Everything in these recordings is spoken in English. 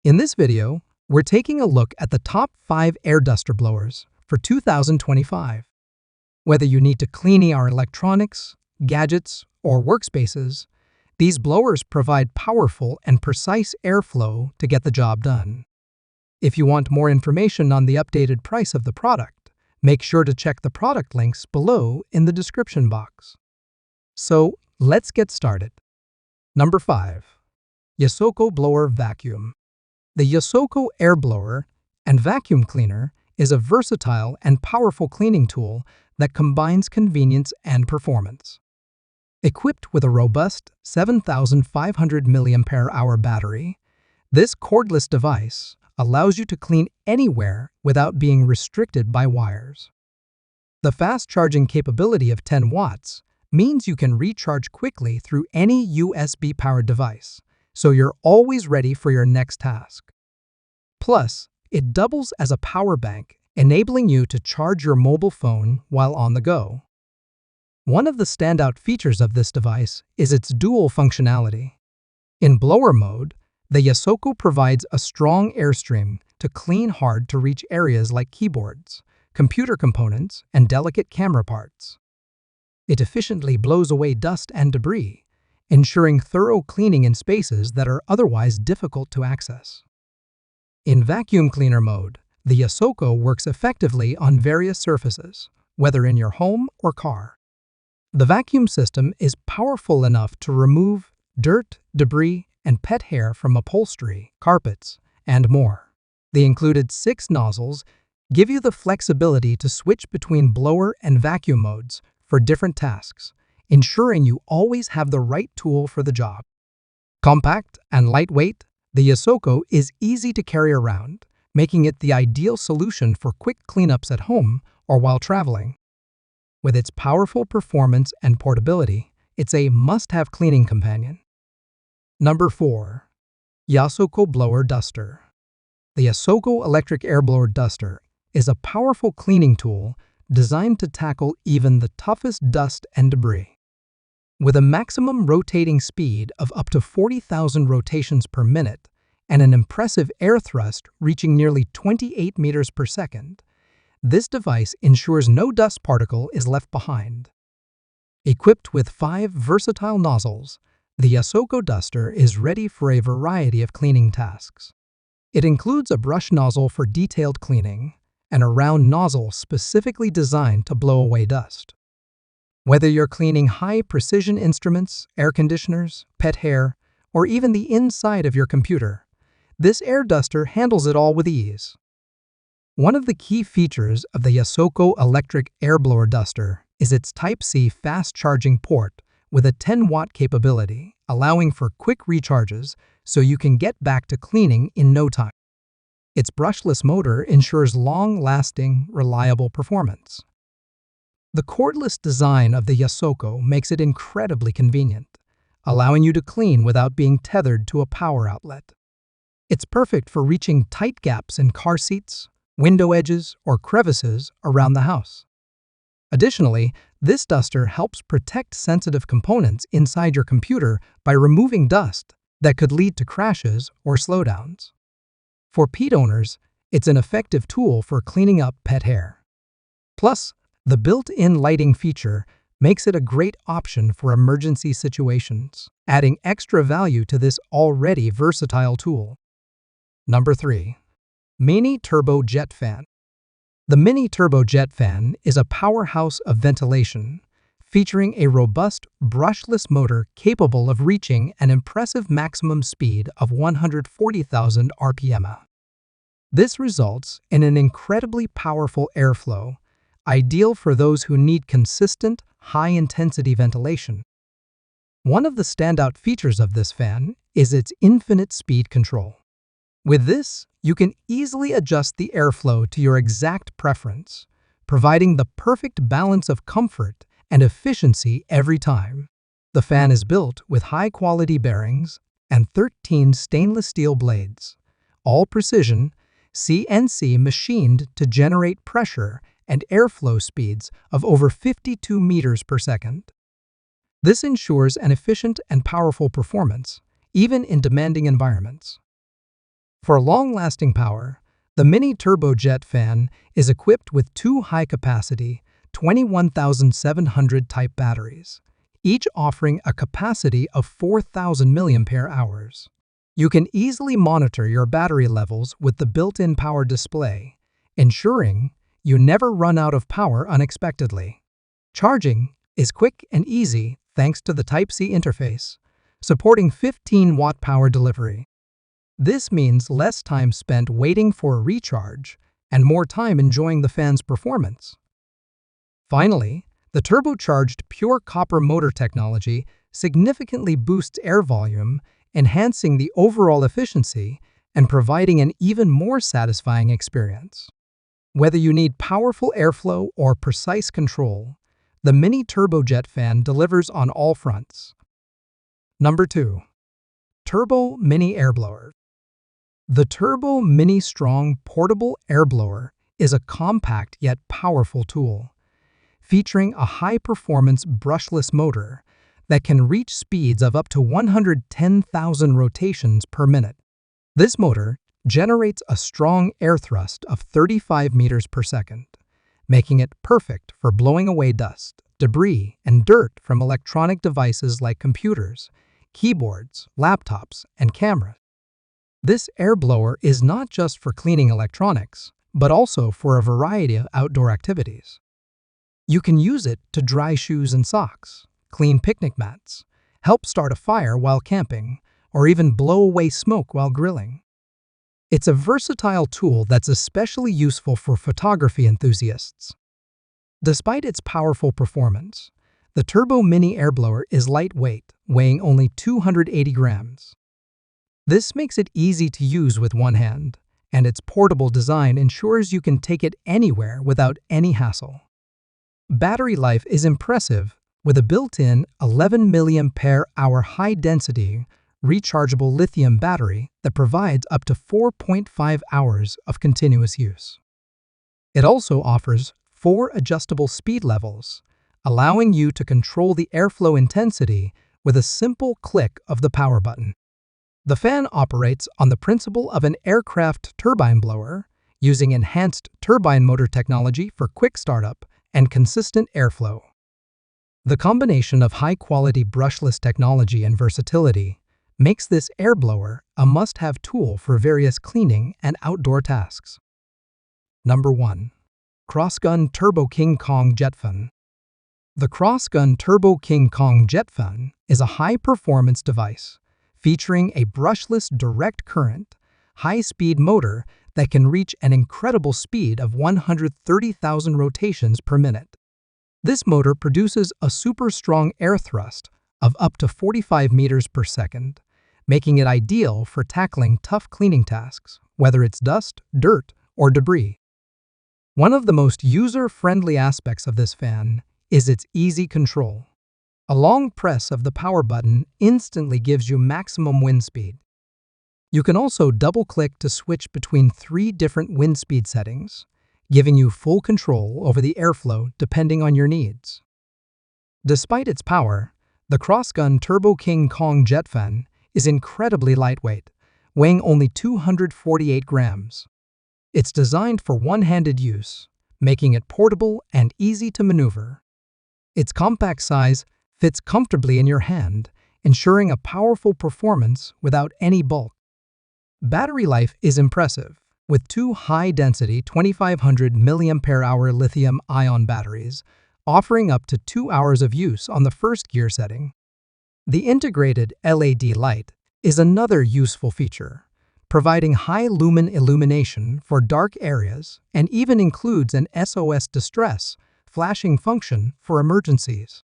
In this video, we're taking a look at the top 5 air duster blowers for 2025. Whether you need to clean our electronics, gadgets, or workspaces, these blowers provide powerful and precise airflow to get the job done. If you want more information on the updated price of the product, make sure to check the product links below in the description box. So, let's get started. Number 5. Yasoko Blower Vacuum. The Yasoko air blower and vacuum cleaner is a versatile and powerful cleaning tool that combines convenience and performance. Equipped with a robust 7,500 mAh battery, this cordless device allows you to clean anywhere without being restricted by wires. The fast charging capability of 10 watts means you can recharge quickly through any USB-powered device, so you're always ready for your next task. Plus, it doubles as a power bank, enabling you to charge your mobile phone while on the go. One of the standout features of this device is its dual functionality. In blower mode, the Yasoko provides a strong airstream to clean hard-to-reach areas like keyboards, computer components, and delicate camera parts. It efficiently blows away dust and debris, ensuring thorough cleaning in spaces that are otherwise difficult to access. In vacuum cleaner mode, the Yasoko works effectively on various surfaces, whether in your home or car. The vacuum system is powerful enough to remove dirt, debris, and pet hair from upholstery, carpets, and more. The included 6 nozzles give you the flexibility to switch between blower and vacuum modes for different tasks, ensuring you always have the right tool for the job. Compact and lightweight, the Yasoko is easy to carry around, making it the ideal solution for quick cleanups at home or while traveling. With its powerful performance and portability, it's a must-have cleaning companion. Number 4. Yasoko Blower Duster. The Yasoko electric air blower duster is a powerful cleaning tool designed to tackle even the toughest dust and debris. With a maximum rotating speed of up to 40,000 rotations per minute and an impressive air thrust reaching nearly 28 meters per second, this device ensures no dust particle is left behind. Equipped with 5 versatile nozzles, the Yasoko duster is ready for a variety of cleaning tasks. It includes a brush nozzle for detailed cleaning and a round nozzle specifically designed to blow away dust. Whether you're cleaning high-precision instruments, air conditioners, pet hair, or even the inside of your computer, this air duster handles it all with ease. One of the key features of the Yasoko electric air blower duster is its Type-C fast-charging port with a 10-watt capability, allowing for quick recharges so you can get back to cleaning in no time. Its brushless motor ensures long-lasting, reliable performance. The cordless design of the Yasoko makes it incredibly convenient, allowing you to clean without being tethered to a power outlet. It's perfect for reaching tight gaps in car seats, window edges, or crevices around the house. Additionally, this duster helps protect sensitive components inside your computer by removing dust that could lead to crashes or slowdowns. For pet owners, it's an effective tool for cleaning up pet hair. Plus, the built-in lighting feature makes it a great option for emergency situations, adding extra value to this already versatile tool. Number 3. Mini Turbo Jetfan. The Mini Turbo Jetfan is a powerhouse of ventilation, featuring a robust, brushless motor capable of reaching an impressive maximum speed of 140,000 RPM. This results in an incredibly powerful airflow, ideal for those who need consistent, high-intensity ventilation. One of the standout features of this fan is its infinite speed control. With this, you can easily adjust the airflow to your exact preference, providing the perfect balance of comfort and efficiency every time. The fan is built with high-quality bearings and 13 stainless steel blades, all precision, CNC machined to generate pressure and airflow speeds of over 52 meters per second. This ensures an efficient and powerful performance, even in demanding environments. For long-lasting power, the mini turbo Jetfan is equipped with two high-capacity 21,700 type batteries, each offering a capacity of 4,000 mAh. You can easily monitor your battery levels with the built-in power display, ensuring you never run out of power unexpectedly. Charging is quick and easy thanks to the Type-C interface, supporting 15-watt power delivery. This means less time spent waiting for a recharge and more time enjoying the fan's performance. Finally, the turbocharged pure copper motor technology significantly boosts air volume, enhancing the overall efficiency and providing an even more satisfying experience. Whether you need powerful airflow or precise control, the mini turbojet fan delivers on all fronts. Number 2. Turbo Mini Airblower. The Turbo Mini Strong Portable Airblower is a compact yet powerful tool, featuring a high-performance brushless motor that can reach speeds of up to 110,000 rotations per minute. This motor generates a strong air thrust of 35 meters per second, making it perfect for blowing away dust, debris, and dirt from electronic devices like computers, keyboards, laptops, and cameras. This air blower is not just for cleaning electronics, but also for a variety of outdoor activities. You can use it to dry shoes and socks, clean picnic mats, help start a fire while camping, or even blow away smoke while grilling. It's a versatile tool that's especially useful for photography enthusiasts. Despite its powerful performance, the Turbo Mini Airblower is lightweight, weighing only 280 grams. This makes it easy to use with one hand, and its portable design ensures you can take it anywhere without any hassle. Battery life is impressive, with a built-in 11 mAh high-density, rechargeable lithium battery that provides up to 4.5 hours of continuous use. It also offers 4 adjustable speed levels, allowing you to control the airflow intensity with a simple click of the power button. The fan operates on the principle of an aircraft turbine blower, using enhanced turbine motor technology for quick startup and consistent airflow. The combination of high-quality brushless technology and versatility makes this air blower a must-have tool for various cleaning and outdoor tasks. Number 1. CROSSGUN Turbo King Kong Jetfan. The CROSSGUN Turbo King Kong Jetfan is a high-performance device featuring a brushless direct current, high-speed motor that can reach an incredible speed of 130,000 rotations per minute. This motor produces a super strong air thrust of up to 45 meters per second, making it ideal for tackling tough cleaning tasks, whether it's dust, dirt, or debris. One of the most user-friendly aspects of this fan is its easy control. A long press of the power button instantly gives you maximum wind speed. You can also double-click to switch between 3 different wind speed settings, giving you full control over the airflow depending on your needs. Despite its power, the CROSSGUN Turbo King Kong Jetfan is incredibly lightweight, weighing only 248 grams. It's designed for one-handed use, making it portable and easy to maneuver. Its compact size fits comfortably in your hand, ensuring a powerful performance without any bulk. Battery life is impressive, with 2 high-density 2500 mAh lithium-ion batteries, offering up to 2 hours of use on the first gear setting. The integrated LED light is another useful feature, providing high-lumen illumination for dark areas and even includes an SOS distress flashing function for emergencies.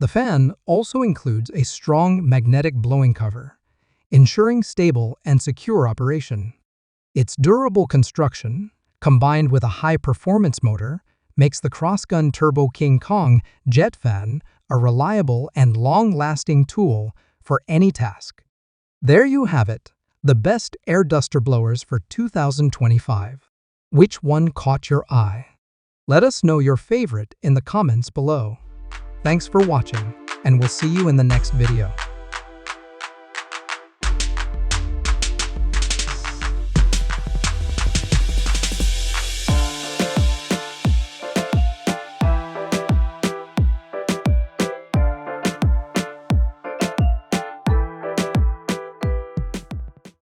The fan also includes a strong magnetic blowing cover, ensuring stable and secure operation. Its durable construction, combined with a high-performance motor, makes the CROSSGUN Turbo King Kong Jetfan a reliable and long-lasting tool for any task. There you have it, the best air duster blowers for 2025. Which one caught your eye? Let us know your favorite in the comments below. Thanks for watching, and we'll see you in the next video.